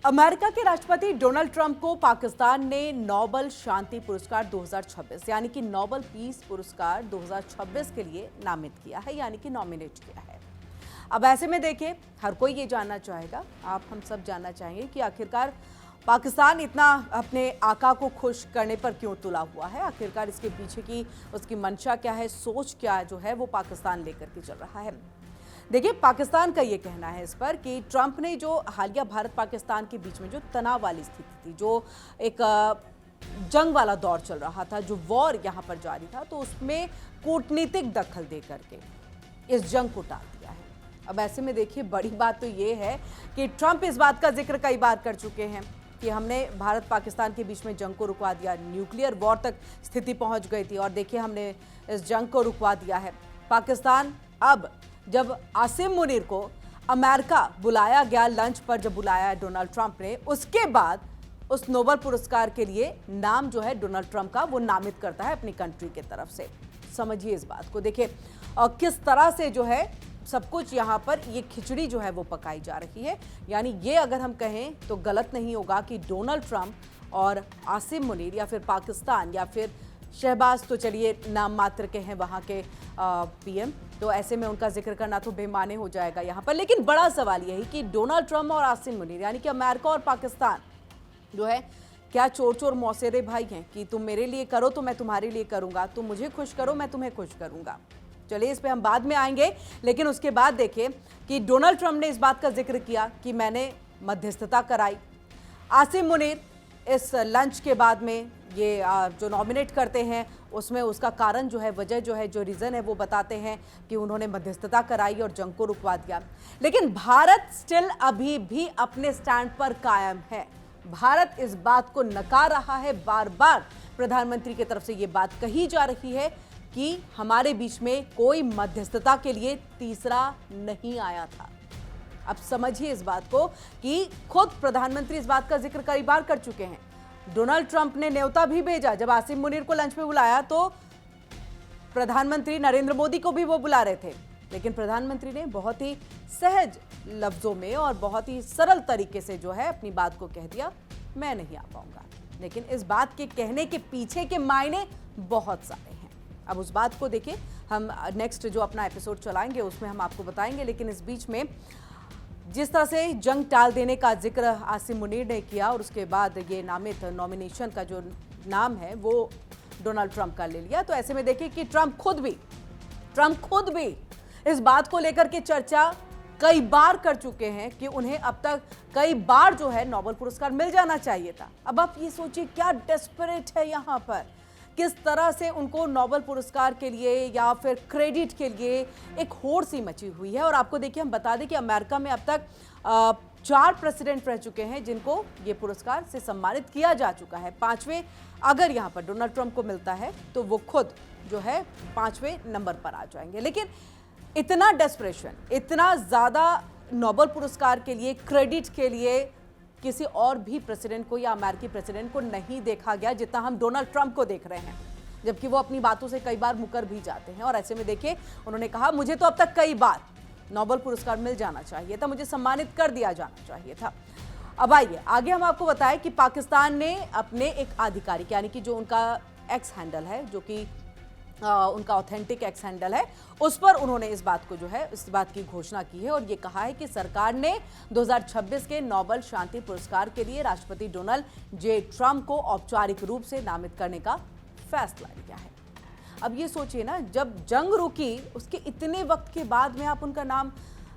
America के राष्ट्रपति Donald Trump को पाकिस्तान ने नोबेल शांति पुरस्कार 2026 यानी कि नोबेल पीस पुरस्कार 2026 के लिए नामित किया है, यानी कि नॉमिनेट किया है। अब ऐसे में देखिए, हर कोई ये जानना चाहेगा, हम सब जानना चाहेंगे कि आखिरकार पाकिस्तान इतना अपने आका को खुश करने पर क्यों तुला हुआ है, आखिरकार इसके पीछे की उसकी मंशा क्या है, सोच क्या जो है वो पाकिस्तान लेकर के चल रहा है। देखिए, पाकिस्तान का ये कहना है इस पर कि ट्रंप ने जो हालिया भारत पाकिस्तान के बीच में जो तनाव वाली स्थिति थी, जो एक जंग वाला दौर चल रहा था, जो वॉर यहाँ पर जारी था, तो उसमें कूटनीतिक दखल दे करके इस जंग को टाल दिया है। अब ऐसे में देखिए, बड़ी बात तो ये है कि ट्रंप इस बात का जिक्र कई बार कर चुके हैं कि हमने भारत पाकिस्तान के बीच में जंग को रुकवा दिया, न्यूक्लियर वॉर तक स्थिति पहुंच गई थी और देखिए हमने इस जंग को रुकवा दिया है। पाकिस्तान अब जब आसिम मुनीर को अमेरिका बुलाया गया लंच पर, जब बुलाया डोनाल्ड ट्रंप ने, उसके बाद उस नोबेल पुरस्कार के लिए नाम जो है डोनाल्ड ट्रंप का वो नामित करता है अपनी कंट्री की तरफ से। समझिए इस बात को, देखिए और किस तरह से जो है सब कुछ यहाँ पर ये खिचड़ी जो है वो पकाई जा रही है। यानी ये अगर हम कहें तो गलत नहीं होगा कि डोनाल्ड ट्रंप और आसिम मुनीर या फिर पाकिस्तान या फिर शहबाज, तो चलिए नाम मात्र के हैं वहाँ के पीएम, तो ऐसे में उनका जिक्र करना तो बेमाने हो जाएगा यहाँ पर। लेकिन बड़ा सवाल यही कि डोनाल्ड ट्रंप और आसिम मुनीर यानी कि अमेरिका और पाकिस्तान जो है क्या चोर चोर मौसेरे भाई हैं कि तुम मेरे लिए करो तो मैं तुम्हारे लिए करूंगा, तुम मुझे खुश करो मैं तुम्हें खुश करूंगा। चलिए इस पे हम बाद में आएंगे, लेकिन उसके बाद देखिए कि डोनाल्ड ट्रंप ने इस बात का जिक्र किया कि मैंने मध्यस्थता कराई। आसिम मुनीर इस लंच के बाद में ये जो नॉमिनेट करते हैं उसमें उसका कारण जो है, वजह जो है, जो रीज़न है वो बताते हैं कि उन्होंने मध्यस्थता कराई और जंग को रुकवा दिया। लेकिन भारत स्टिल अभी भी अपने स्टैंड पर कायम है। भारत इस बात को नकार रहा है, बार बार प्रधानमंत्री की तरफ से ये बात कही जा रही है कि हमारे बीच में कोई मध्यस्थता के लिए तीसरा नहीं आया था। अब समझिए इस बात को कि खुद प्रधानमंत्री इस बात का जिक्र कई बार कर चुके हैं। डोनाल्ड ट्रंप ने न्योता भी भेजा, जब आसिम मुनीर को लंच पे बुलाया तो प्रधानमंत्री नरेंद्र मोदी को भी वो बुला रहे थे, लेकिन प्रधानमंत्री ने बहुत ही सहज लफ्जों में और बहुत ही सरल तरीके से जो है अपनी बात को कह दिया, मैं नहीं आ पाऊंगा। लेकिन इस बात के कहने के पीछे के मायने बहुत सारे हैं। अब उस बात को देखिए, हम नेक्स्ट जो अपना एपिसोड चलाएंगे उसमें हम आपको बताएंगे। लेकिन इस बीच में जिस तरह से जंग टाल देने का जिक्र आसिम मुनीर ने किया और उसके बाद ये नामित नॉमिनेशन का जो नाम है वो डोनाल्ड ट्रंप का ले लिया, तो ऐसे में देखिए कि ट्रंप खुद भी इस बात को लेकर के चर्चा कई बार कर चुके हैं कि उन्हें अब तक कई बार जो है नोबेल पुरस्कार मिल जाना चाहिए था। अब आप ये सोचिए क्या डेस्परेट है यहाँ पर, किस तरह से उनको नोबेल पुरस्कार के लिए या फिर क्रेडिट के लिए एक होड़ सी मची हुई है। और आपको देखिए, हम बता दें कि अमेरिका में अब तक 4 प्रेसिडेंट रह चुके हैं जिनको ये पुरस्कार से सम्मानित किया जा चुका है। 5वें अगर यहाँ पर डोनाल्ड ट्रंप को मिलता है तो वो खुद जो है 5वें नंबर पर आ जाएंगे। लेकिन इतना डेस्परेशन, इतना ज़्यादा नोबेल पुरस्कार के लिए, क्रेडिट के लिए किसी और भी प्रेसिडेंट को या अमेरिकी प्रेसिडेंट को नहीं देखा गया जितना हम डोनाल्ड ट्रंप को देख रहे हैं, जबकि वो अपनी बातों से कई बार मुकर भी जाते हैं। और ऐसे में देखिए, उन्होंने कहा मुझे तो अब तक कई बार नोबेल पुरस्कार मिल जाना चाहिए था, मुझे सम्मानित कर दिया जाना चाहिए था। अब आइए आगे हम आपको बताएं कि पाकिस्तान ने अपने एक आधिकारिक यानी कि जो उनका एक्स हैंडल है, जो कि उनका ऑथेंटिक एक्स हैंडल है, उस पर उन्होंने इस बात को जो है इस बात की घोषणा की है और ये कहा है कि सरकार ने 2026 के नोबेल शांति पुरस्कार के लिए राष्ट्रपति डोनाल्ड जे ट्रंप को औपचारिक रूप से नामित करने का फैसला लिया है। अब ये सोचिए ना, जब जंग रुकी उसके इतने वक्त के बाद में आप उनका नाम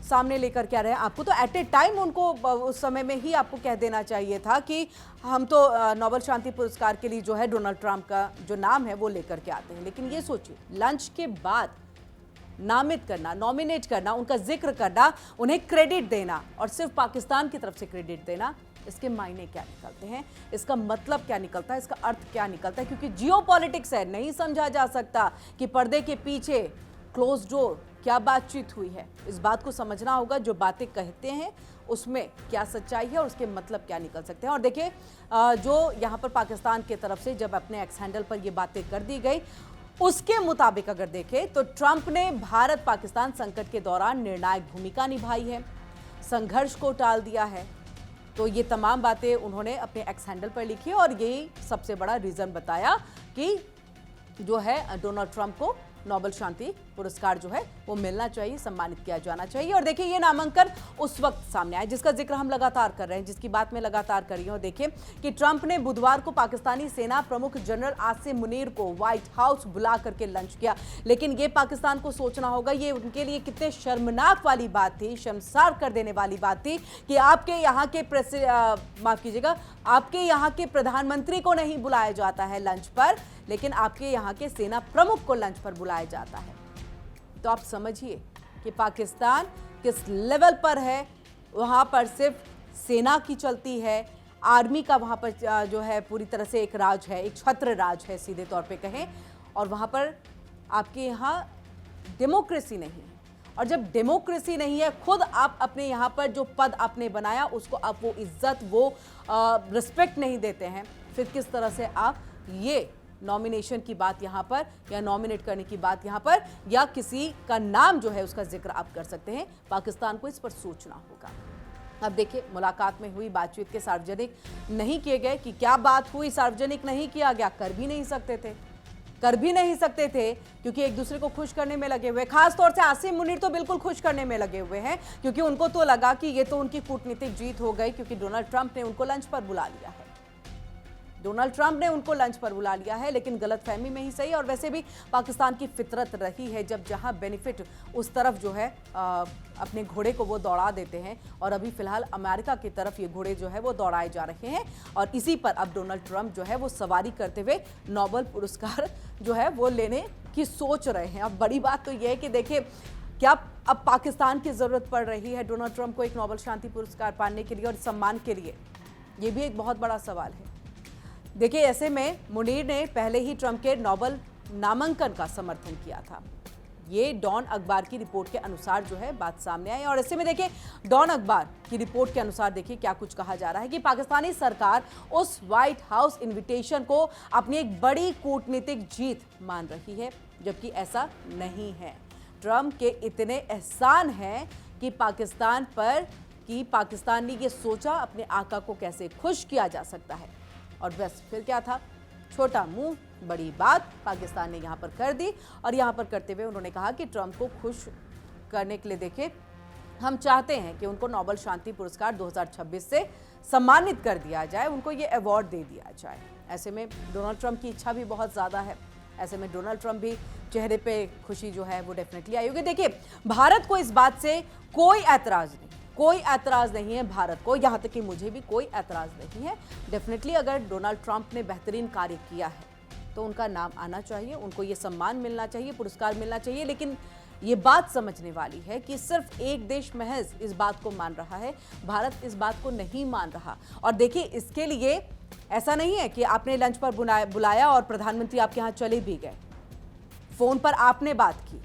सामने लेकर क्या रहे, आपको तो एट ए टाइम उनको उस समय में ही आपको कह देना चाहिए था कि हम तो नोबेल शांति पुरस्कार के लिए जो है डोनाल्ड ट्रंप का जो नाम है वो लेकर के आते हैं। लेकिन ये सोचिए, लंच के बाद नामित करना, नॉमिनेट करना, उनका जिक्र करना, उन्हें क्रेडिट देना और सिर्फ पाकिस्तान की तरफ से क्रेडिट देना, इसके मायने क्या निकलते हैं, इसका मतलब क्या निकलता है, इसका अर्थ क्या निकलता है। क्योंकि जियोपॉलिटिक्स है, नहीं समझा जा सकता कि पर्दे के पीछे क्लोज डोर क्या बातचीत हुई है। इस बात को समझना होगा, जो बातें कहते हैं उसमें क्या सच्चाई है और उसके मतलब क्या निकल सकते हैं। और देखिए, जो यहाँ पर पाकिस्तान की तरफ से जब अपने एक्स हैंडल पर ये बातें कर दी गई, उसके मुताबिक अगर देखें तो ट्रंप ने भारत पाकिस्तान संकट के दौरान निर्णायक भूमिका निभाई है, संघर्ष को टाल दिया है, तो ये तमाम बातें उन्होंने अपने एक्स हैंडल पर लिखी और यही सबसे बड़ा रीजन बताया कि जो है डोनाल्ड ट्रंप को नोबेल शांति पुरस्कार जो है वो मिलना चाहिए, सम्मानित किया जाना चाहिए। और देखिए ये नामांकन उस वक्त सामने आया जिसका जिक्र हम लगातार कर रहे हैं, जिसकी बात मैं लगातार कर रही हूं। देखिए कि ट्रंप ने बुधवार को पाकिस्तानी सेना प्रमुख जनरल आसिम मुनीर को व्हाइट हाउस बुला करके लंच किया, लेकिन ये पाकिस्तान को सोचना होगा, ये उनके लिए कितने शर्मनाक वाली बात थी, शर्मसार कर देने वाली बात थी कि आपके यहाँ के माफ कीजिएगा, आपके यहाँ के प्रधानमंत्री को नहीं बुलाया जाता है लंच पर, लेकिन आपके यहाँ के सेना प्रमुख को लंच पर बुलाया जाता है। तो आप समझिए कि पाकिस्तान किस लेवल पर है। वहाँ पर सिर्फ सेना की चलती है, आर्मी का वहाँ पर जो है पूरी तरह से एक राज है, एक छत्र राज है सीधे तौर पे कहें, और वहाँ पर आपके यहाँ डेमोक्रेसी नहीं है। और जब डेमोक्रेसी नहीं है, खुद आप अपने यहाँ पर जो पद आपने बनाया उसको आप वो इज्जत, वो रिस्पेक्ट नहीं देते हैं, फिर किस तरह से आप ये नॉमिनेशन की बात यहाँ पर या नॉमिनेट करने की बात यहाँ पर या किसी का नाम जो है उसका जिक्र आप कर सकते हैं। पाकिस्तान को इस पर सोचना होगा। अब देखिए मुलाकात में हुई बातचीत के सार्वजनिक नहीं किए गए कि क्या बात हुई, सार्वजनिक नहीं किया गया, कर भी नहीं सकते थे क्योंकि एक दूसरे को खुश करने में लगे हुए। खास तौर से आसिम मुनीर तो बिल्कुल खुश करने में लगे हुए हैं क्योंकि उनको तो लगा कि ये तो उनकी कूटनीतिक जीत हो गई क्योंकि डोनाल्ड ट्रंप ने उनको लंच पर बुला लिया है। लेकिन गलतफहमी में ही सही, और वैसे भी पाकिस्तान की फितरत रही है जब जहां बेनिफिट उस तरफ जो है अपने घोड़े को वो दौड़ा देते हैं, और अभी फिलहाल अमेरिका की तरफ ये घोड़े जो है वो दौड़ाए जा रहे हैं और इसी पर अब डोनाल्ड ट्रंप जो है वो सवारी करते हुए नोबेल पुरस्कार जो है वो लेने की सोच रहे हैं। अब बड़ी बात तो ये है कि देखिए क्या अब पाकिस्तान की जरूरत पड़ रही है डोनाल्ड ट्रंप को एक नोबेल शांति पुरस्कार पाने के लिए और सम्मान के लिए, ये भी एक बहुत बड़ा सवाल है। देखिए ऐसे में मुनीर ने पहले ही ट्रंप के नोबेल नामांकन का समर्थन किया था। ये डॉन अखबार की रिपोर्ट के अनुसार जो है बात सामने आई, और ऐसे में देखिए डॉन अखबार की रिपोर्ट के अनुसार देखिए क्या कुछ कहा जा रहा है कि पाकिस्तानी सरकार उस व्हाइट हाउस इनविटेशन को अपनी एक बड़ी कूटनीतिक जीत मान रही है, जबकि ऐसा नहीं है। ट्रंप के इतने एहसान हैं कि पाकिस्तान ने ये सोचा अपने आका को कैसे खुश किया जा सकता है, और बस फिर क्या था, छोटा मुंह बड़ी बात पाकिस्तान ने यहाँ पर कर दी। और यहाँ पर करते हुए उन्होंने कहा कि ट्रंप को खुश करने के लिए देखिए हम चाहते हैं कि उनको नोबेल शांति पुरस्कार 2026 से सम्मानित कर दिया जाए, उनको ये अवार्ड दे दिया जाए। ऐसे में डोनाल्ड ट्रंप की इच्छा भी बहुत ज़्यादा है, ऐसे में डोनाल्ड ट्रंप भी चेहरे पे खुशी जो है वो डेफिनेटली आई होगी। देखिए भारत को इस बात से कोई एतराज़ नहीं है भारत को, यहाँ तक कि मुझे भी कोई एतराज़ नहीं है। डेफिनेटली अगर डोनाल्ड ट्रंप ने बेहतरीन कार्य किया है तो उनका नाम आना चाहिए, उनको ये सम्मान मिलना चाहिए, पुरस्कार मिलना चाहिए। लेकिन ये बात समझने वाली है कि सिर्फ एक देश महज इस बात को मान रहा है, भारत इस बात को नहीं मान रहा। और देखिए इसके लिए ऐसा नहीं है कि आपने लंच पर बुलाया और प्रधानमंत्री आपके यहाँ चले भी गए, फ़ोन पर आपने बात की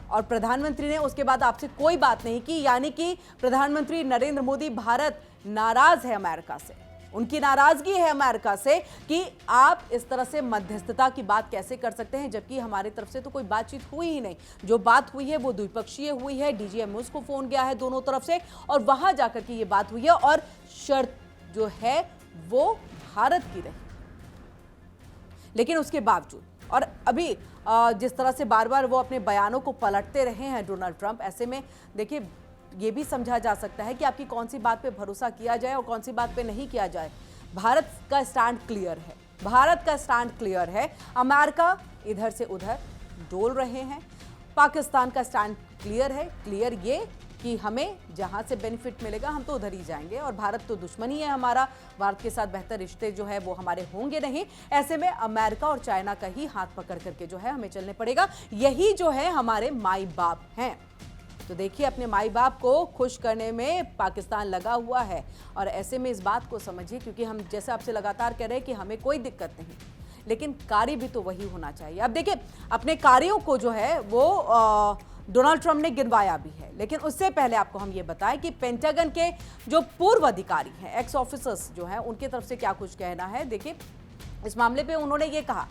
और प्रधानमंत्री ने उसके बाद आपसे कोई बात नहीं की, यानी कि प्रधानमंत्री नरेंद्र मोदी भारत नाराज है अमेरिका से, उनकी नाराजगी है अमेरिका से कि आप इस तरह से मध्यस्थता की बात कैसे कर सकते हैं, जबकि हमारी तरफ से तो कोई बातचीत हुई ही नहीं। जो बात हुई है वो द्विपक्षीय हुई है, डीजीएमओ को फोन गया है दोनों तरफ से और वहां जाकर के ये बात हुई है, और शर्त जो है वो भारत की रही। लेकिन उसके बावजूद और अभी जिस तरह से बार बार वो अपने बयानों को पलटते रहे हैं डोनाल्ड ट्रंप, ऐसे में देखिए ये भी समझा जा सकता है कि आपकी कौन सी बात पे भरोसा किया जाए और कौन सी बात पे नहीं किया जाए। भारत का स्टैंड क्लियर है, अमेरिका इधर से उधर डोल रहे हैं, पाकिस्तान का स्टैंड क्लियर ये कि हमें जहां से बेनिफिट मिलेगा हम तो उधर ही जाएंगे, और भारत तो दुश्मन ही है हमारा, भारत के साथ बेहतर रिश्ते जो है वो हमारे होंगे नहीं। ऐसे में अमेरिका और चाइना का ही हाथ पकड़ करके जो है हमें चलने पड़ेगा, यही जो है हमारे माई बाप हैं। तो देखिए अपने माई बाप को खुश करने में पाकिस्तान लगा हुआ है, और ऐसे में इस बात को समझिए, क्योंकि हम जैसे आपसे लगातार कह रहे हैं कि हमें कोई दिक्कत नहीं, लेकिन कार्य भी तो वही होना चाहिए। अब देखिए अपने कार्यों को जो है वो डोनाल्ड ट्रंप ने गिनवाया भी है, लेकिन उससे पहले आपको हम ये बताएं कि पेंटागन के जो पूर्व अधिकारी हैं, एक्स ऑफिसर्स जो हैं, उनकी तरफ से क्या कुछ कहना है। देखिए इस मामले पे उन्होंने ये कहा,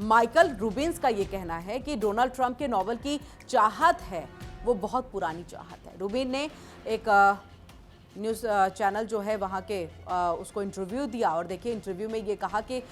माइकल रूबिन्स का ये कहना है कि डोनाल्ड ट्रंप के नोबेल की चाहत है वो बहुत पुरानी चाहत है। रूबिन ने एक न्यूज़ चैनल जो है वहाँ के उसको इंटरव्यू दिया और देखिए इंटरव्यू में ये कहा कि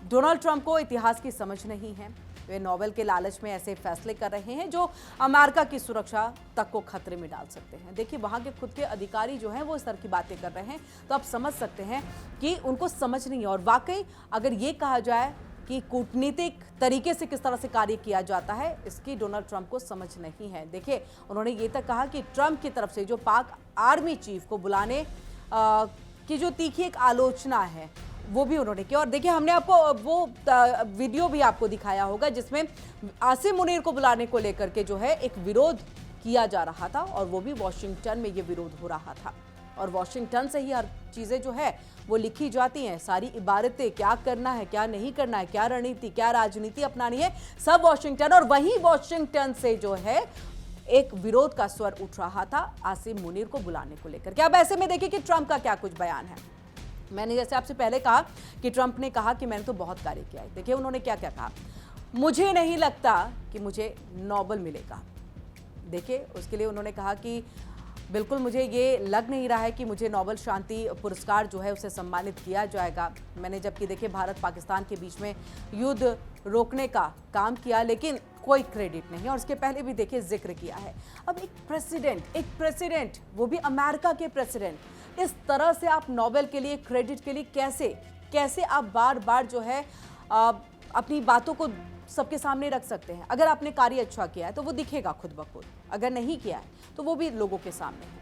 डोनाल्ड ट्रंप को इतिहास की समझ नहीं है। वे नोबेल के लालच में ऐसे फैसले कर रहे हैं जो अमेरिका की सुरक्षा तक को खतरे में डाल सकते हैं। देखिए वहाँ के खुद के अधिकारी जो हैं वो इस तरह की बातें कर रहे हैं, तो आप समझ सकते हैं कि उनको समझ नहीं है। और वाकई अगर ये कहा जाए कि कूटनीतिक तरीके से किस तरह से कार्य किया जाता है, इसकी डोनाल्ड ट्रंप को समझ नहीं है। देखिए उन्होंने ये तक कहा कि ट्रंप की तरफ से जो पाक आर्मी चीफ को बुलाने की जो तीखी एक आलोचना है वो भी उन्होंने किया। और देखिए हमने आपको वो वीडियो भी आपको दिखाया होगा जिसमें आसिम मुनीर को बुलाने को लेकर के जो है एक विरोध किया जा रहा था और वो भी वॉशिंगटन में ये विरोध हो रहा था। और वॉशिंगटन से ही हर चीज़ें जो है वो लिखी जाती हैं, सारी इबारतें, क्या करना है क्या नहीं करना है, क्या रणनीति क्या राजनीति अपनानी है, सब वॉशिंगटन। और वहीं वॉशिंगटन से जो है एक विरोध का स्वर उठ रहा था आसिम मुनीर को बुलाने को लेकर के। अब ऐसे में देखिए कि ट्रंप का क्या कुछ बयान है। मैंने जैसे आपसे पहले कहा कि ट्रंप ने कहा कि मैंने तो बहुत कार्य किया है। देखिए उन्होंने क्या क्या कहा, मुझे नहीं लगता कि मुझे नोबेल मिलेगा। देखिए उसके लिए उन्होंने कहा कि बिल्कुल मुझे ये लग नहीं रहा है कि मुझे नोबेल शांति पुरस्कार जो है उसे सम्मानित किया जाएगा। मैंने जबकि देखिए भारत पाकिस्तान के बीच में युद्ध रोकने का काम किया लेकिन कोई क्रेडिट नहीं। और उसके पहले भी देखिए जिक्र किया है। अब एक प्रेसिडेंट वो भी अमेरिका के प्रेसिडेंट, इस तरह से आप नोबेल के लिए क्रेडिट के लिए कैसे आप बार बार जो है अपनी बातों को सबके सामने रख सकते हैं। अगर आपने कार्य अच्छा किया है तो वो दिखेगा खुद ब खुद, अगर नहीं किया है तो वो भी लोगों के सामने है।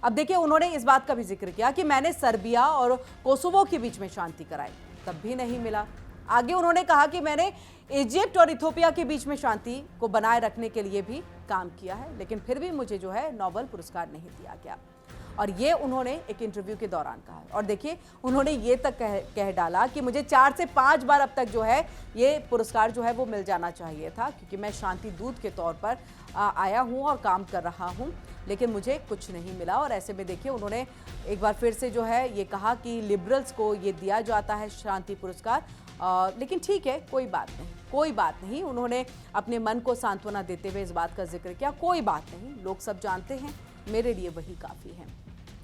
अब देखिए उन्होंने इस बात का भी जिक्र किया कि मैंने सर्बिया और कोसोवो के बीच में शांति कराई, तब भी नहीं मिला। आगे उन्होंने कहा कि मैंने इजिप्ट और इथोपिया के बीच में शांति को बनाए रखने के लिए भी काम किया है, लेकिन फिर भी मुझे जो है नोबेल पुरस्कार नहीं दिया गया। और ये उन्होंने एक इंटरव्यू के दौरान कहा। और देखिए उन्होंने ये तक कह डाला कि मुझे 4 से 5 बार अब तक जो है ये पुरस्कार जो है वो मिल जाना चाहिए था, क्योंकि मैं शांति दूत के तौर पर आया हूँ और काम कर रहा हूँ, लेकिन मुझे कुछ नहीं मिला। और ऐसे में देखिए उन्होंने एक बार फिर से जो है ये कहा कि लिबरल्स को ये दिया जाता है शांति पुरस्कार, लेकिन ठीक है कोई बात नहीं। उन्होंने अपने मन को सांत्वना देते हुए इस बात का जिक्र किया, कोई बात नहीं, लोग सब जानते हैं, मेरे लिए वही काफ़ी है।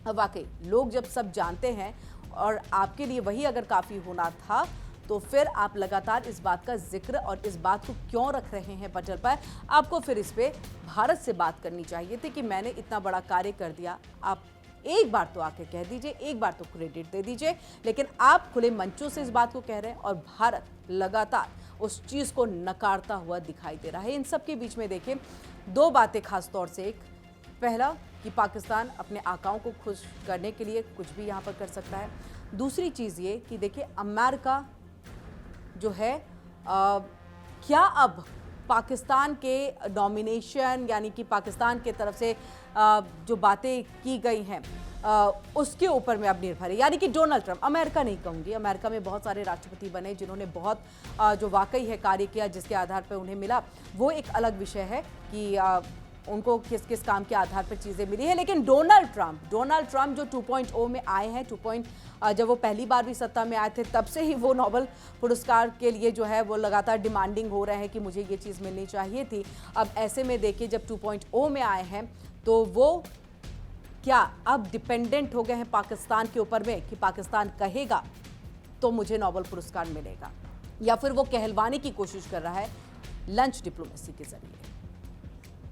अब वाकई लोग जब सब जानते हैं और आपके लिए वही अगर काफ़ी होना था तो फिर आप लगातार इस बात का जिक्र और इस बात को क्यों रख रहे हैं पटल पर। आपको फिर इस पे भारत से बात करनी चाहिए थी कि मैंने इतना बड़ा कार्य कर दिया, आप एक बार तो आके कह दीजिए, एक बार तो क्रेडिट दे दीजिए। लेकिन आप खुले मंचों से इस बात को कह रहे हैं और भारत लगातार उस चीज़ को नकारता हुआ दिखाई दे रहा है। इन सब के बीच में देखिए 2 बातें खास तौर से, एक पहला कि पाकिस्तान अपने आकाओं को खुश करने के लिए कुछ भी यहाँ पर कर सकता है। दूसरी चीज़ ये कि देखिए अमेरिका जो है क्या अब पाकिस्तान के नॉमिनेशन यानी कि पाकिस्तान के तरफ से जो बातें की गई हैं उसके ऊपर में अब निर्भर है। यानी कि डोनाल्ड ट्रंप, अमेरिका नहीं कहूँगी, अमेरिका में बहुत सारे राष्ट्रपति बने जिन्होंने बहुत जो वाकई है कार्य किया, जिसके आधार पर उन्हें मिला, वो एक अलग विषय है कि उनको किस किस काम के आधार पर चीज़ें मिली है। लेकिन डोनाल्ड ट्रंप जो 2.0 में आए हैं, जब वो पहली बार भी सत्ता में आए थे तब से ही वो नोबेल पुरस्कार के लिए जो है वो लगातार डिमांडिंग हो रहे हैं कि मुझे ये चीज़ मिलनी चाहिए थी। अब ऐसे में देखिए जब 2.0 में आए हैं तो वो क्या अब डिपेंडेंट हो गए हैं पाकिस्तान के ऊपर में कि पाकिस्तान कहेगा तो मुझे नोबेल पुरस्कार मिलेगा, या फिर वो कहलवाने की कोशिश कर रहा है लंच डिप्लोमेसी के जरिए।